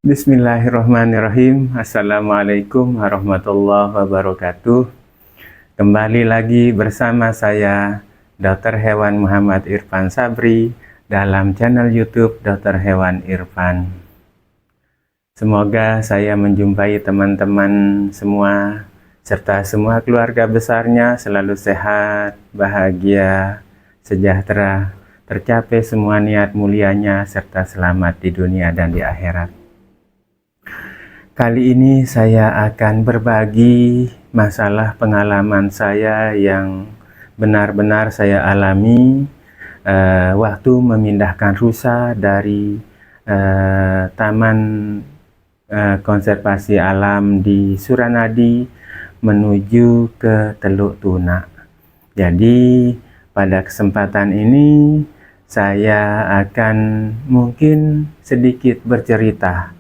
Bismillahirrahmanirrahim. Assalamualaikum warahmatullahi wabarakatuh. Kembali lagi bersama saya Dr. Hewan Muhammad Irfan Sabri dalam channel YouTube Dr. Hewan Irfan. Semoga saya menjumpai teman-teman semua serta semua keluarga besarnya selalu sehat, bahagia, sejahtera, tercapai semua niat mulianya serta selamat di dunia dan di akhirat. Kali ini saya akan berbagi masalah pengalaman saya yang benar-benar saya alami waktu memindahkan rusa dari Taman Konservasi Alam di Suranadi menuju ke Teluk Tuna. Jadi pada kesempatan ini saya akan mungkin sedikit bercerita.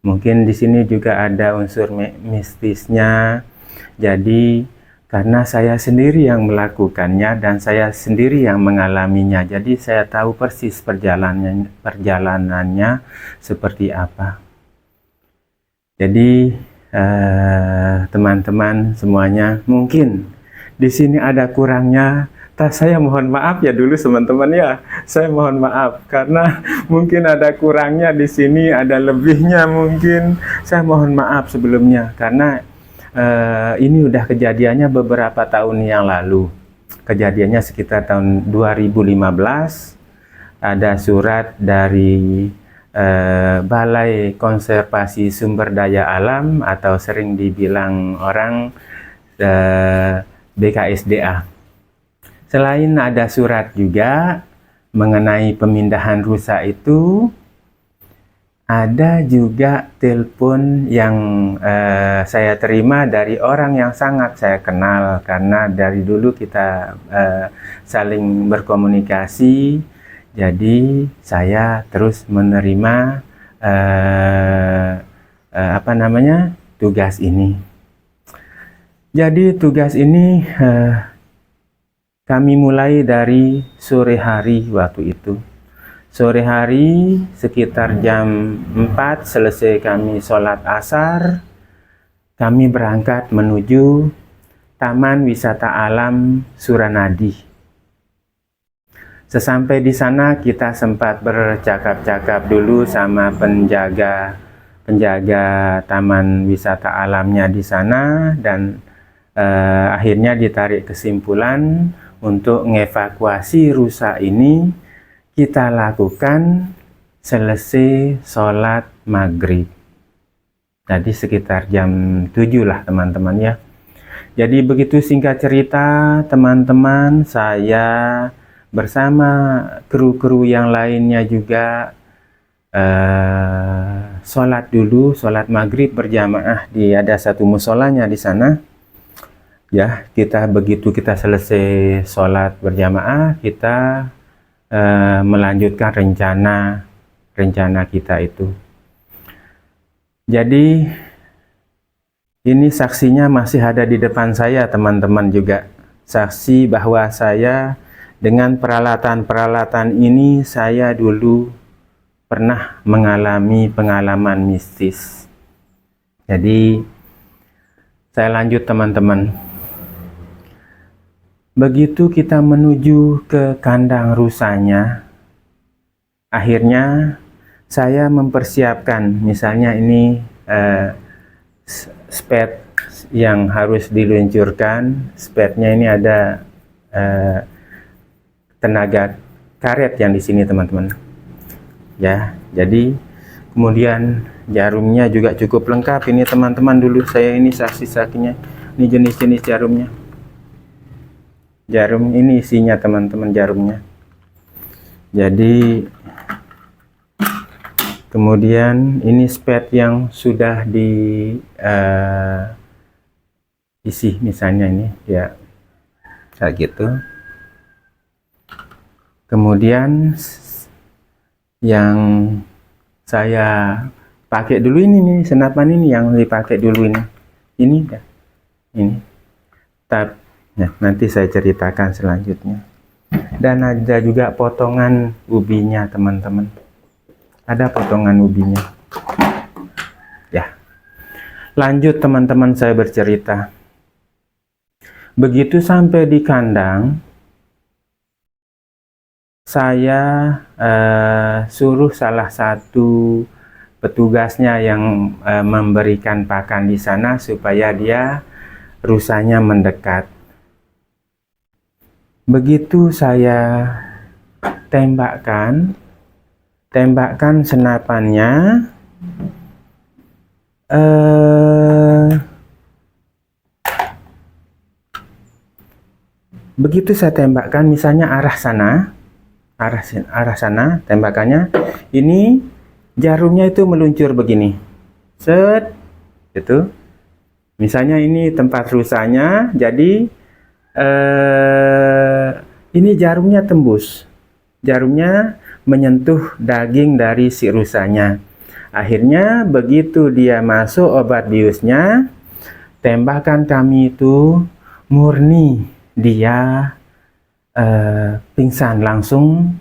Mungkin di sini juga ada unsur mistisnya. Jadi karena saya sendiri yang melakukannya dan saya sendiri yang mengalaminya, jadi saya tahu persis perjalanannya seperti apa. Jadi teman-teman semuanya, mungkin di sini ada kurangnya. Saya mohon maaf ya dulu teman-teman ya. Saya mohon maaf karena mungkin ada kurangnya di sini, ada lebihnya mungkin. Saya mohon maaf sebelumnya karena ini udah kejadiannya beberapa tahun yang lalu. Kejadiannya sekitar tahun 2015. Ada surat dari Balai Konservasi Sumber Daya Alam atau sering dibilang orang BKSDA. Selain ada surat juga mengenai pemindahan rusa itu, ada juga telepon yang saya terima dari orang yang sangat saya kenal karena dari dulu kita saling berkomunikasi. Jadi saya terus menerima tugas ini. Jadi tugas ini kami mulai dari sore hari waktu itu. Sore hari sekitar jam 4 selesai kami sholat asar. Kami berangkat menuju Taman Wisata Alam Suranadi. Sesampai di sana kita sempat bercakap-cakap dulu sama penjaga Taman Wisata Alamnya di sana dan akhirnya ditarik kesimpulan untuk mengevakuasi rusa ini kita lakukan selesai sholat maghrib. Jadi sekitar jam 7 lah teman-teman ya. Jadi begitu singkat cerita teman-teman, saya bersama kru-kru yang lainnya juga sholat dulu, sholat maghrib berjamaah ada satu musolanya di sana. Ya, begitu kita selesai sholat berjamaah, kita melanjutkan rencana kita itu. Jadi ini saksinya masih ada di depan saya teman-teman juga. Saksi bahwa saya dengan peralatan ini saya dulu pernah mengalami pengalaman mistis. Jadi saya lanjut teman-teman. Begitu kita menuju ke kandang rusanya, akhirnya saya mempersiapkan, misalnya ini spet yang harus diluncurkan. Spetnya ini ada tenaga karet yang di sini teman-teman. Ya, jadi kemudian jarumnya juga cukup lengkap ini teman-teman. Dulu saya ini saksi-saksinya, ini jenis-jenis jarumnya. Jarum ini isinya teman-teman, jarumnya. Jadi kemudian ini spet yang sudah isi misalnya ini ya kayak gitu. Kemudian yang saya pakai dulu ini nih, senapan ini yang dipakai dulu ini ya, ini. Nah, nanti saya ceritakan selanjutnya. Dan ada juga potongan ubinya, teman-teman. Ada potongan ubinya. Ya. Lanjut, teman-teman, saya bercerita. Begitu sampai di kandang, saya suruh salah satu petugasnya yang memberikan pakan di sana supaya dia rusanya mendekat. Begitu saya tembakkan senapannya, begitu saya tembakkan, misalnya arah sana tembakannya, ini jarumnya itu meluncur begini, set, itu. Misalnya ini tempat rusanya, jadi ini jarumnya tembus, jarumnya menyentuh daging dari si rusanya. Akhirnya begitu dia masuk obat biusnya, tembakan kami itu murni dia pingsan langsung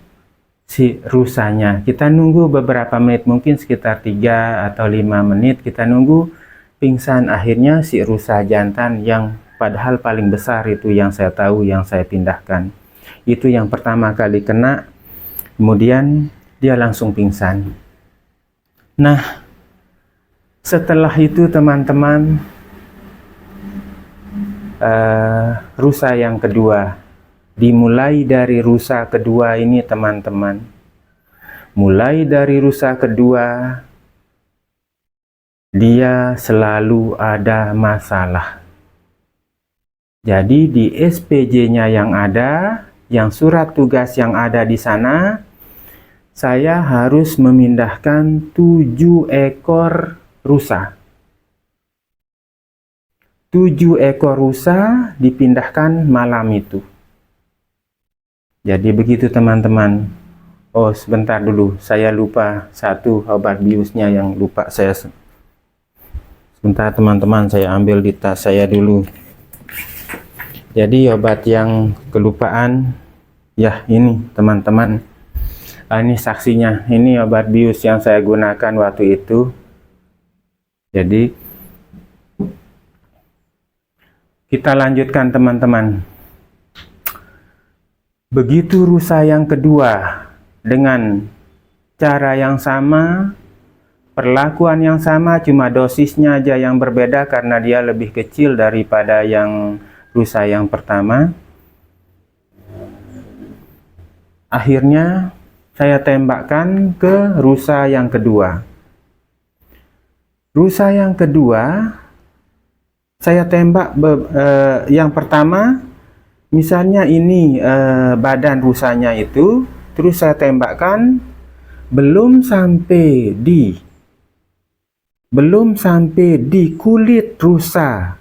si rusanya. Kita nunggu beberapa menit, mungkin sekitar 3 atau 5 menit kita nunggu pingsan. Akhirnya si rusa jantan yang padahal paling besar itu yang saya tahu, yang saya pindahkan, itu yang pertama kali kena, kemudian dia langsung pingsan. Nah, setelah itu teman-teman, rusa yang kedua, dimulai dari rusa kedua ini teman-teman, mulai dari rusa kedua dia selalu ada masalah. Jadi di SPJ-nya yang ada, yang surat tugas yang ada di sana, saya harus memindahkan 7 ekor rusa. 7 ekor rusa dipindahkan malam itu. Jadi begitu teman-teman. Oh, sebentar dulu, saya lupa satu obat biusnya yang lupa saya. Sebentar teman-teman, saya ambil di tas saya dulu. Jadi obat yang kelupaan, ya ini teman-teman. Ini saksinya, ini obat bius yang saya gunakan waktu itu. Jadi kita lanjutkan teman-teman. Begitu rusa yang kedua, dengan cara yang sama, perlakuan yang sama, cuma dosisnya aja yang berbeda karena dia lebih kecil daripada yang rusa yang pertama. Akhirnya saya tembakkan ke rusa yang kedua. Rusa yang kedua saya tembak, yang pertama misalnya ini badan rusanya itu, terus saya tembakkan belum sampai di kulit rusa.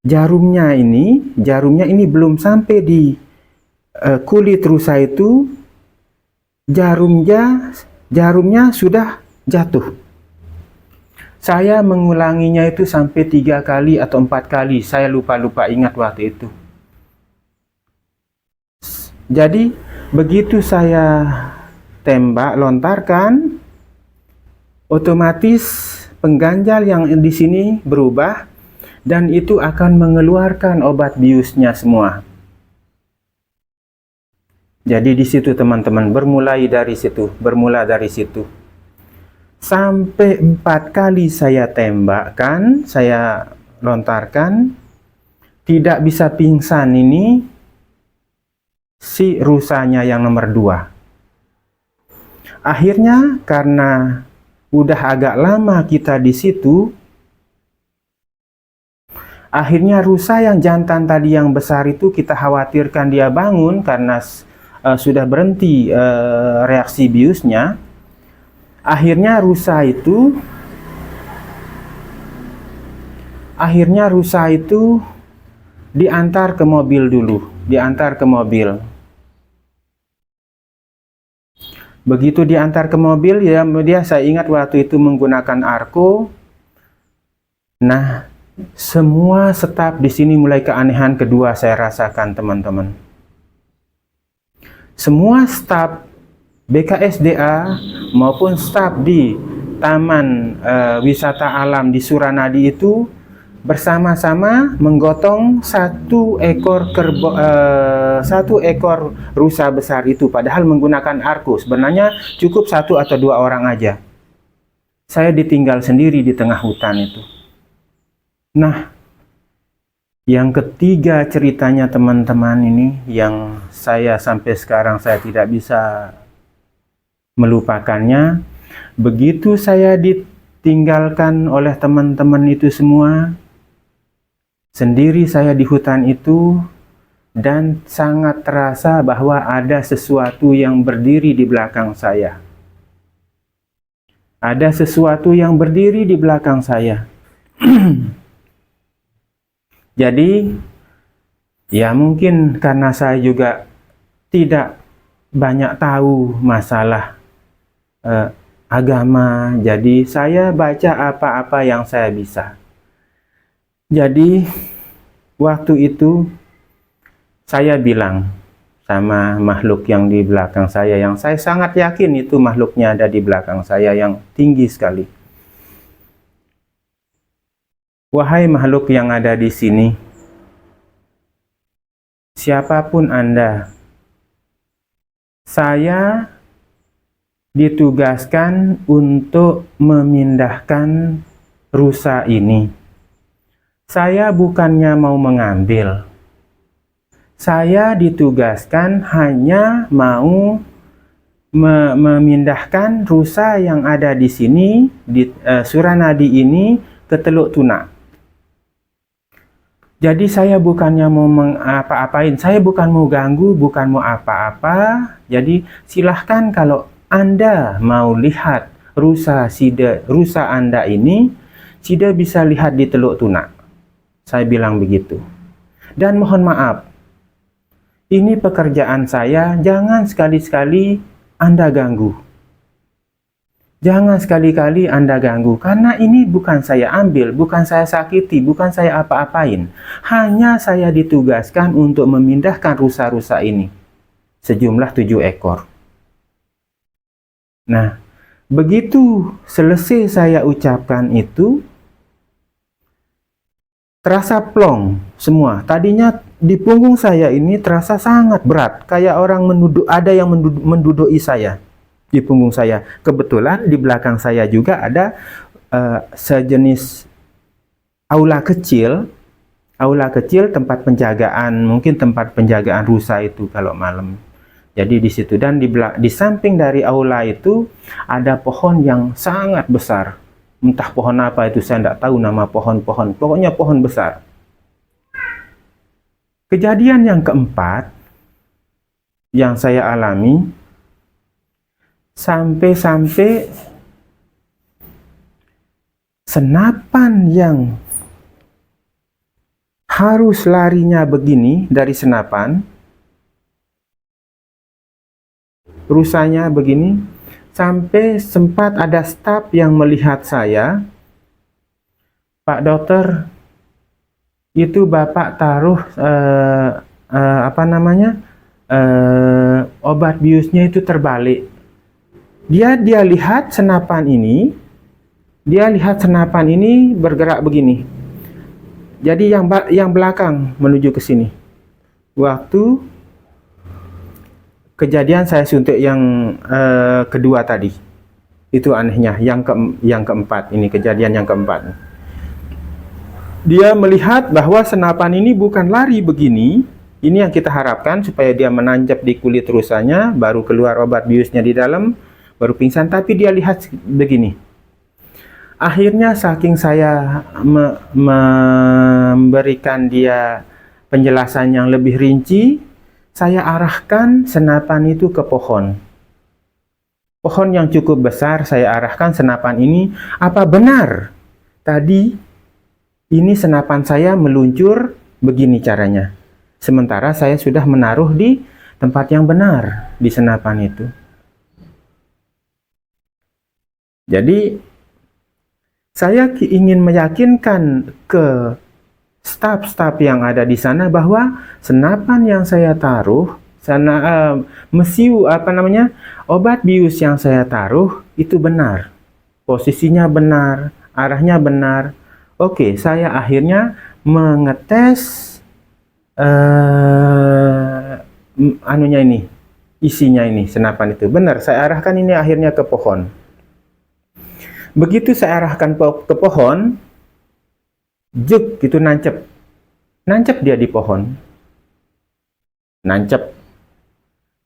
Jarumnya ini belum sampai di kulit rusa itu, jarumnya sudah jatuh. Saya mengulanginya itu sampai 3 kali atau 4 kali, saya lupa ingat waktu itu. Jadi begitu saya lontarkan, otomatis pengganjal yang di sini berubah dan itu akan mengeluarkan obat biusnya semua. Jadi di situ teman-teman, bermula dari situ. Sampai 4 kali saya tembakkan, saya lontarkan, tidak bisa pingsan ini si rusanya yang nomor 2. Akhirnya karena udah agak lama kita di situ, akhirnya rusa yang jantan tadi yang besar itu kita khawatirkan dia bangun karena sudah berhenti reaksi biusnya. Akhirnya rusa itu diantar ke mobil dulu, Begitu diantar ke mobil, ya saya ingat waktu itu menggunakan Arko. Nah, semua staf di sini mulai keanehan kedua saya rasakan, teman-teman. Semua staf BKSDA maupun staf di Taman Wisata Alam di Suranadi itu bersama-sama menggotong satu ekor rusa besar itu, padahal menggunakan Arko. Sebenarnya cukup 1 atau 2 orang aja. Saya ditinggal sendiri di tengah hutan itu. Nah, yang ketiga ceritanya teman-teman ini yang saya sampai sekarang saya tidak bisa melupakannya. Begitu saya ditinggalkan oleh teman-teman itu semua, sendiri saya di hutan itu, dan sangat terasa bahwa ada sesuatu yang berdiri di belakang saya. Ada sesuatu yang berdiri di belakang saya. Jadi, ya mungkin karena saya juga tidak banyak tahu masalah agama, jadi saya baca apa-apa yang saya bisa. Jadi, waktu itu saya bilang sama makhluk yang di belakang saya, yang saya sangat yakin itu makhluknya ada di belakang saya yang tinggi sekali. Wahai makhluk yang ada di sini, siapapun Anda, saya ditugaskan untuk memindahkan rusa ini. Saya bukannya mau mengambil. Saya ditugaskan hanya mau memindahkan rusa yang ada di sini, di Suranadi ini, ke Teluk Tuna. Jadi saya bukannya mau apa-apain, saya bukan mau ganggu, bukan mau apa-apa. Jadi silahkan kalau Anda mau lihat rusa Anda ini, Sida bisa lihat di Teluk Tuna. Saya bilang begitu. Dan mohon maaf, ini pekerjaan saya, jangan sekali-sekali Anda ganggu. Jangan sekali-kali Anda ganggu, karena ini bukan saya ambil, bukan saya sakiti, bukan saya apa-apain. Hanya saya ditugaskan untuk memindahkan rusa-rusa ini. Sejumlah 7 ekor. Nah, begitu selesai saya ucapkan itu, terasa plong semua. Tadinya di punggung saya ini terasa sangat berat, kayak orang ada yang menduduki saya di punggung saya. Kebetulan di belakang saya juga ada sejenis aula kecil tempat penjagaan, mungkin tempat penjagaan rusa itu kalau malam. Jadi di situ, dan di samping dari aula itu ada pohon yang sangat besar. Entah pohon apa itu, saya tidak tahu nama pohon-pohon. Pokoknya pohon besar. Kejadian yang keempat yang saya alami, sampai-sampai senapan yang harus larinya begini dari senapan, rusanya begini, sampai sempat ada staf yang melihat saya, Pak Dokter, itu Bapak taruh obat biusnya itu terbalik. Dia lihat senapan ini, bergerak begini. Jadi yang belakang menuju ke sini. Waktu kejadian saya suntik yang kedua tadi, itu anehnya. Yang keempat, ini kejadian yang keempat. Dia melihat bahwa senapan ini bukan lari begini. Ini yang kita harapkan supaya dia menancap di kulit rusanya, baru keluar obat biusnya di dalam, baru pingsan. Tapi dia lihat begini. Akhirnya saking saya memberikan dia penjelasan yang lebih rinci, saya arahkan senapan itu ke pohon. Pohon yang cukup besar, saya arahkan senapan ini. Apa benar tadi ini senapan saya meluncur begini caranya? Sementara saya sudah menaruh di tempat yang benar di senapan itu. Jadi saya ingin meyakinkan ke staf-staf yang ada di sana bahwa senapan yang saya taruh, obat bius yang saya taruh itu benar, posisinya benar, arahnya benar. Oke, saya akhirnya mengetes isinya ini, senapan itu benar. Saya arahkan ini akhirnya ke pohon. Begitu saya arahkan ke pohon, juk gitu, nancep dia di pohon, nancep.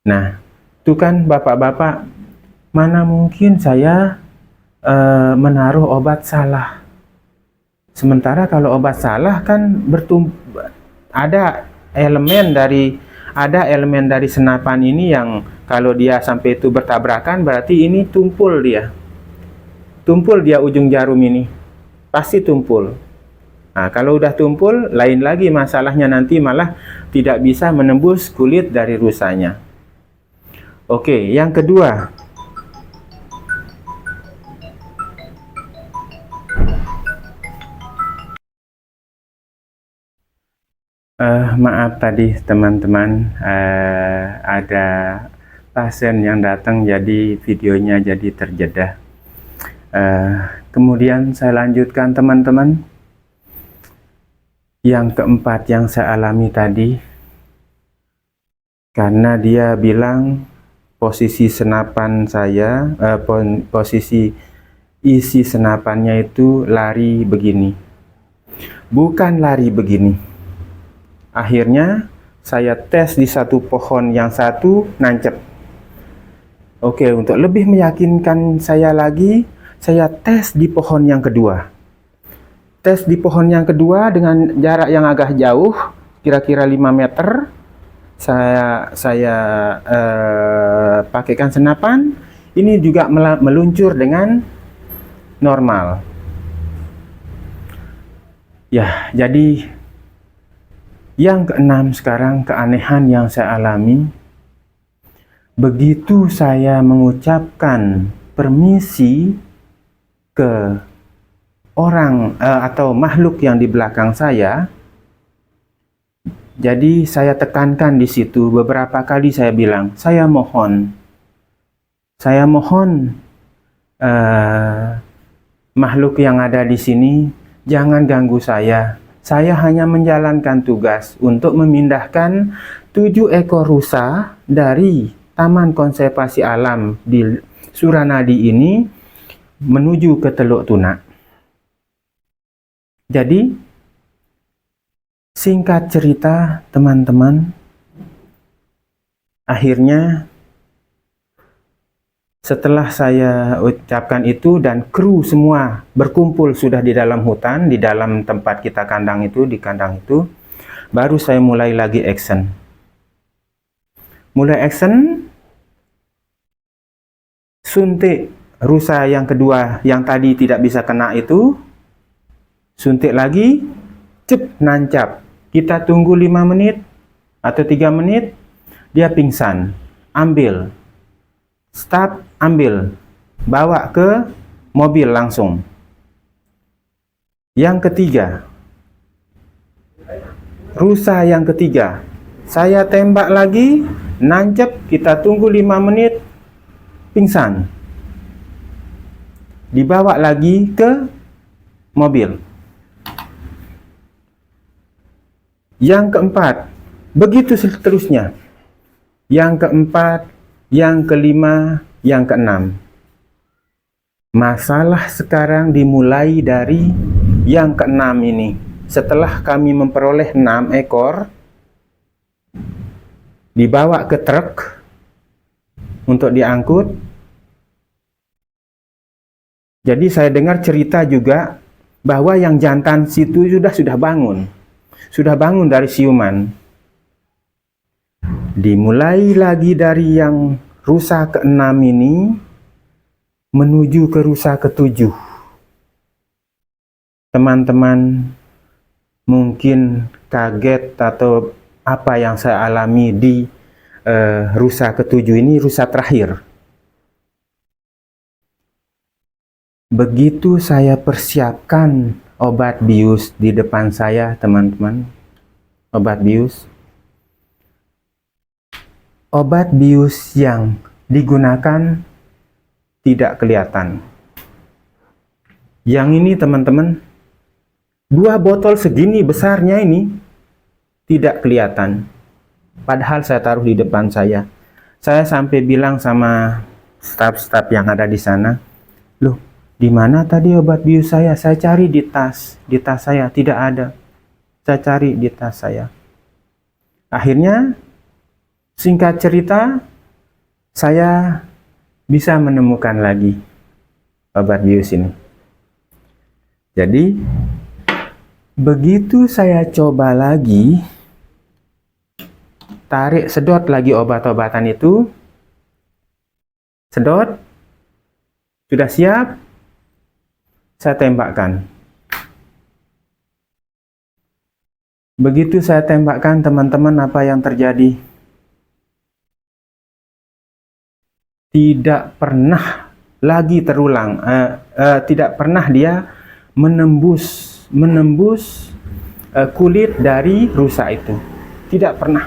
Nah, itu kan bapak-bapak, mana mungkin saya menaruh obat salah. Sementara kalau obat salah kan ada elemen dari senapan ini yang kalau dia sampai itu bertabrakan, berarti ini tumpul dia ujung jarum ini, pasti tumpul. Nah, kalau udah tumpul, lain lagi masalahnya, nanti malah tidak bisa menembus kulit dari rusanya. Oke, yang kedua, maaf tadi teman-teman, ada pasien yang datang, jadi videonya jadi terjeda. Kemudian saya lanjutkan teman-teman. Yang keempat yang saya alami tadi, karena dia bilang posisi senapan saya, posisi isi senapannya itu lari begini, bukan lari begini. Akhirnya saya tes di satu pohon, yang satu nancep. Oke, untuk lebih meyakinkan saya lagi, saya tes di pohon yang kedua. Tes di pohon yang kedua dengan jarak yang agak jauh, kira-kira 5 meter. Saya pakaikan senapan. Ini juga meluncur dengan normal. Ya, jadi yang keenam sekarang, keanehan yang saya alami. Begitu saya mengucapkan permisi ke orang atau makhluk yang di belakang saya, jadi saya tekankan di situ beberapa kali, saya bilang, saya mohon makhluk yang ada di sini jangan ganggu saya. Saya hanya menjalankan tugas untuk memindahkan 7 ekor rusa dari Taman Konservasi Alam di Suranadi ini menuju ke Teluk Tuna. Jadi, singkat cerita teman-teman, akhirnya setelah saya ucapkan itu dan kru semua berkumpul sudah di dalam hutan, di dalam tempat kita kandang itu, di kandang itu, baru saya mulai lagi action. Mulai action, suntik rusa yang kedua yang tadi tidak bisa kena itu, suntik lagi, cep, nancap. Kita tunggu 5 menit atau 3 menit, dia pingsan. Ambil, stop, ambil, bawa ke mobil langsung. Yang ketiga, rusa yang ketiga, saya tembak lagi, nancap, kita tunggu 5 menit, pingsan. Dibawa lagi ke mobil. Yang keempat, begitu seterusnya. Yang keempat, yang kelima, yang keenam. Masalah sekarang dimulai dari yang keenam ini. Setelah kami memperoleh 6 ekor, dibawa ke truk untuk diangkut. Jadi saya dengar cerita juga bahwa yang jantan situ sudah bangun dari siuman. Dimulai lagi dari yang rusa ke-6 ini menuju ke rusa ke-7. Teman-teman mungkin kaget atau apa yang saya alami di rusa ke-7 ini, rusa terakhir. Begitu saya persiapkan obat bius di depan saya, teman-teman, obat bius yang digunakan tidak kelihatan. Yang ini, teman-teman, 2 botol segini besarnya ini tidak kelihatan. Padahal saya taruh di depan saya. Saya sampai bilang sama staf-staf yang ada di sana, "Loh, di mana tadi obat bius saya? Saya cari di tas saya tidak ada. Saya cari di tas saya." Akhirnya, singkat cerita, saya bisa menemukan lagi obat bius ini. Jadi, begitu saya coba lagi, tarik, sedot lagi obat-obatan itu, sedot, sudah siap, saya tembakkan. Begitu saya tembakkan, teman-teman, apa yang terjadi? Tidak pernah lagi terulang, tidak pernah dia menembus kulit dari rusa itu. Tidak pernah,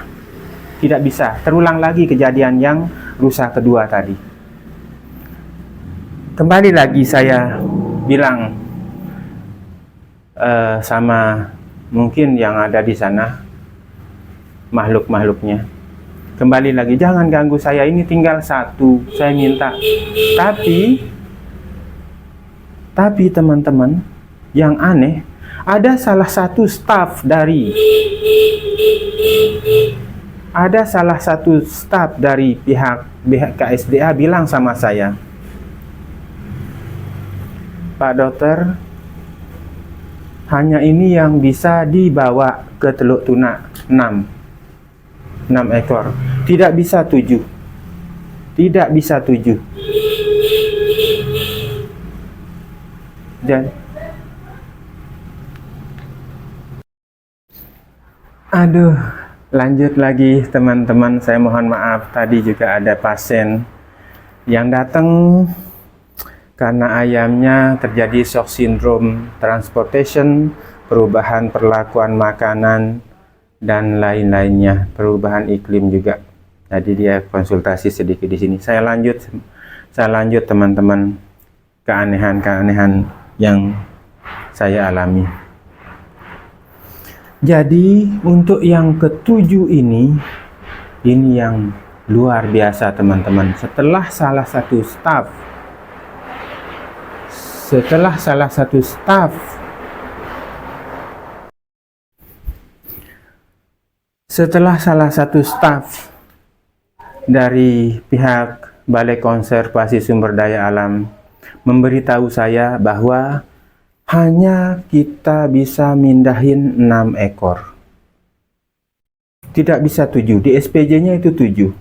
tidak bisa terulang lagi kejadian yang rusa kedua tadi. Kembali lagi saya bilang sama mungkin yang ada di sana, makhluk-makhluknya, kembali lagi, jangan ganggu saya, ini tinggal 1, saya minta. Tapi teman-teman, yang aneh, ada salah satu staf dari pihak KSDA bilang sama saya, "Pak Dokter, hanya ini yang bisa dibawa ke Teluk Tuna, 6 ekor. Tidak bisa 7. Tidak bisa 7. Dan aduh, lanjut lagi teman-teman, saya mohon maaf, tadi juga ada pasien yang datang karena ayamnya terjadi shock syndrome transportation, perubahan perlakuan makanan, dan lain-lainnya, perubahan iklim juga. Jadi dia konsultasi sedikit di sini. Saya lanjut teman-teman, keanehan-keanehan yang saya alami. Jadi untuk yang ke-7 ini yang luar biasa, teman-teman. Setelah salah satu staf dari pihak Balai Konservasi Sumber Daya Alam memberitahu saya bahwa hanya kita bisa mindahin 6 ekor. Tidak bisa 7. Di SPJ-nya itu 7.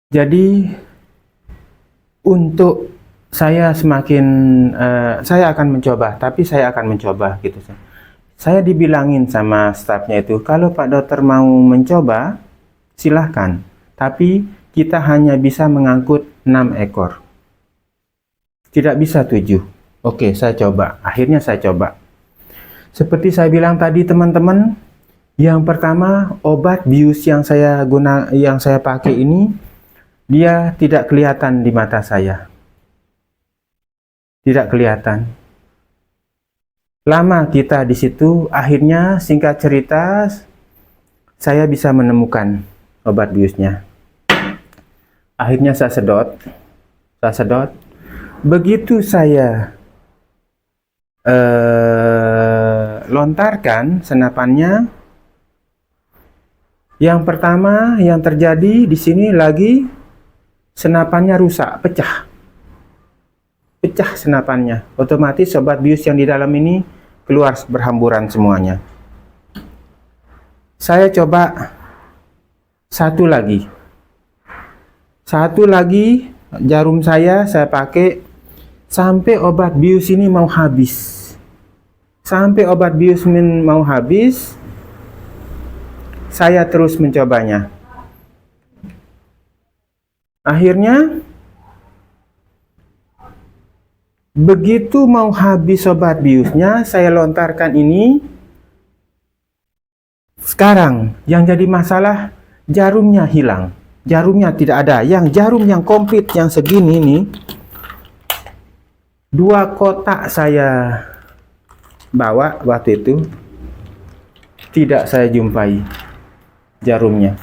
Jadi untuk saya saya akan mencoba gitu. Saya dibilangin sama stafnya itu, kalau Pak Dokter mau mencoba, silahkan. Tapi kita hanya bisa mengangkut 6 ekor. Tidak bisa 7. Oke, saya coba. Akhirnya saya coba. Seperti saya bilang tadi, teman-teman, yang pertama, obat bius yang saya pakai ini, dia tidak kelihatan di mata saya. Tidak kelihatan. Lama kita di situ, akhirnya singkat cerita, saya bisa menemukan obat biusnya. Akhirnya saya sedot. Begitu saya lontarkan senapannya, yang pertama yang terjadi di sini lagi, senapannya rusak, pecah senapannya. Otomatis obat bius yang di dalam ini keluar berhamburan semuanya. Saya coba satu lagi, jarum saya pakai sampai obat bius ini mau habis. Saya terus mencobanya. Begitu mau habis obat biusnya, saya lontarkan ini. Sekarang yang jadi masalah, jarumnya hilang. Jarumnya tidak ada. Yang jarum yang komplit yang segini nih, 2 kotak saya bawa waktu itu, tidak saya jumpai jarumnya.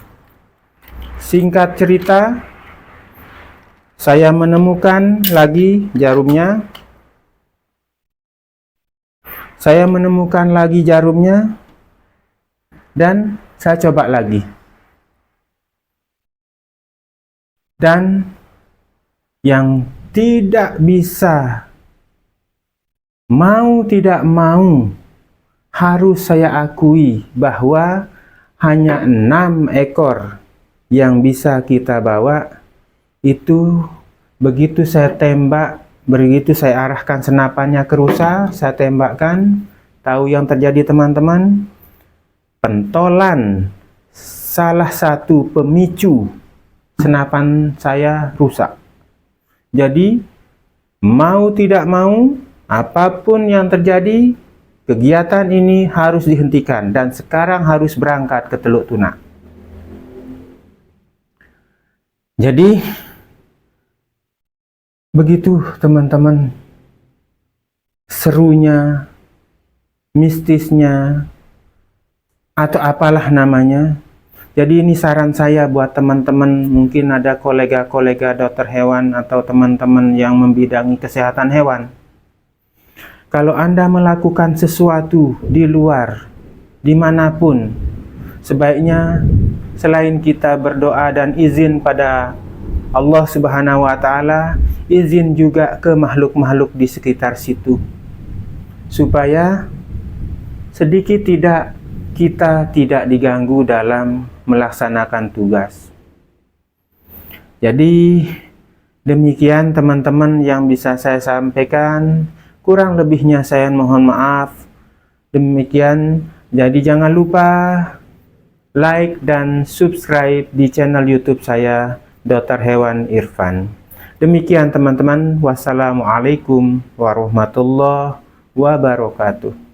Singkat cerita, saya menemukan lagi jarumnya. Saya menemukan lagi jarumnya. Dan saya coba lagi. Dan yang tidak bisa, mau tidak mau, harus saya akui bahwa hanya 6 ekor yang bisa kita bawa. Itu begitu saya tembak, begitu saya arahkan senapannya ke rusa, saya tembakkan. Tahu yang terjadi teman-teman? Pentolan salah satu pemicu senapan saya rusak. Jadi mau tidak mau, apapun yang terjadi, kegiatan ini harus dihentikan dan sekarang harus berangkat ke Teluk Tuna. Jadi begitu teman-teman, serunya, mistisnya, atau apalah namanya. Jadi ini saran saya buat teman-teman, mungkin ada kolega-kolega dokter hewan atau teman-teman yang membidangi kesehatan hewan. Kalau Anda melakukan sesuatu di luar, dimanapun, sebaiknya selain kita berdoa dan izin pada Allah Subhanahu wa Ta'ala, izin juga ke makhluk-makhluk di sekitar situ, supaya sedikit kita tidak diganggu dalam melaksanakan tugas. Jadi demikian teman-teman yang bisa saya sampaikan. Kurang lebihnya saya mohon maaf. Demikian, jadi jangan lupa like dan subscribe di channel YouTube saya, Dokter Hewan Irfan. Demikian teman-teman, wassalamualaikum warahmatullahi wabarakatuh.